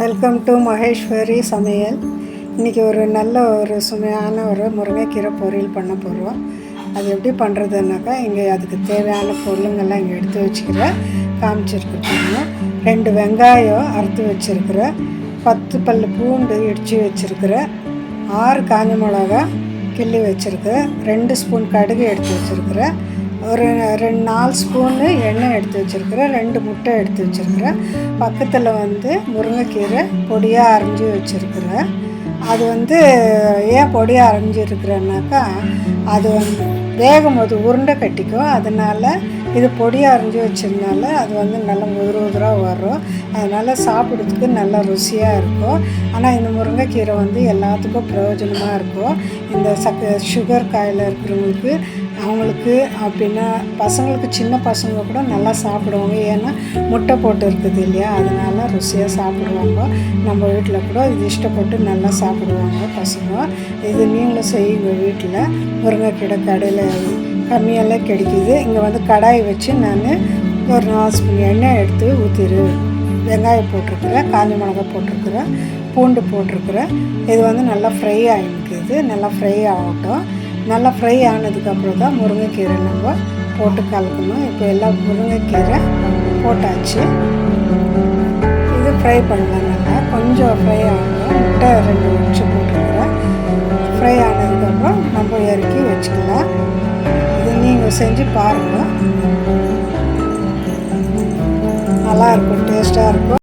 Welcome to Maheswari சமையல். இன்றைக்கி ஒரு சுமையான முருங்கைக்கீரை பொரியல் பண்ண போகிறோம். அது எப்படி பண்ணுறதுனாக்கா, இங்கே அதுக்கு தேவையான பொருளுங்கள்லாம் இங்கே எடுத்து வச்சுக்கிறேன், காமிச்சிருக்கிறேன். 2 வெங்காயம் அறுத்து வச்சுருக்கிறேன், 10 பல் பூண்டு இடித்து வச்சுருக்கிறேன், 6 காஞ்ச மிளகா கிள்ளி வச்சுருக்கிறேன், 2 ஸ்பூன் கடுகு எடுத்து வச்சுருக்கிறேன், ஒரு 4 ஸ்பூனு எண்ணெய் எடுத்து வச்சுருக்கிறேன், 2 முட்டை எடுத்து வச்சுருக்கிறேன். பக்கத்தில் முருங்கைக்கீரை பொடியாக அரைஞ்சி வச்சுருக்கிறேன். அது ஏன் பொடியாக அரைஞ்சிருக்கிறேன்னாக்கா, அது வேகும் போது உருண்டை கட்டிக்கும். அதனால் இது பொடியாக அரைஞ்சி வச்சதுனால அது நல்லா உதிராக வரும். அதனால் சாப்பிட்றதுக்கு நல்லா ருசியாக இருக்கும். ஆனால் இந்த முருங்கைக்கீரை எல்லாத்துக்கும் பிரயோஜனமாக இருக்கும். இந்த சுகர் காயில் இருக்கிறவங்களுக்கு, அவங்களுக்கு அப்படின்னா பசங்களுக்கு, சின்ன பசங்க கூட நல்லா சாப்பிடுவாங்க. ஏன்னா முட்டை போட்டு இருக்குது இல்லையா, அதனால் ருசியாக சாப்பிடுவாங்க. நம்ம வீட்டில் கூட இது இஷ்டப்பட்டு நல்லா சாப்பிடுவாங்க பசங்க. இது நீங்களும் செய்யுங்க வீட்டில். முருங்கைக்கீரை கடையில் கம்மியெல்லாம் கிடைக்கிது. இங்கே கடாய் வச்சு நான் ஒரு 4 ஸ்பூன் எண்ணெய் எடுத்து ஊற்றிடுவேன். வெங்காயம் போட்டிருக்கிறேன், காஞ்ச மிளகா போட்டிருக்கிறேன், பூண்டு போட்டிருக்கிறேன். இது நல்லா ஃப்ரை ஆகிருக்குது. நல்லா ஃப்ரை ஆகட்டும். நல்லா ஃப்ரை ஆனதுக்கப்புறம் தான் முருங்கைக்கீரை நம்ம போட்டு கலக்கணும். இப்போ எல்லாம் முருங்கைக்கீரை போட்டாச்சு. இது ஃப்ரை பண்ணலாம். நல்லா கொஞ்சம் ஃப்ரை ஆகணும். முட்டை 2 உடச்சி போட்டுருக்குறேன். ஃப்ரை ஆனதுக்கப்புறம் நம்ம இறக்கி வச்சுக்கலாம். இது நீங்கள் செஞ்சு பாருங்கள், நல்லாயிருக்கும், டேஸ்ட்டாக இருக்கும்.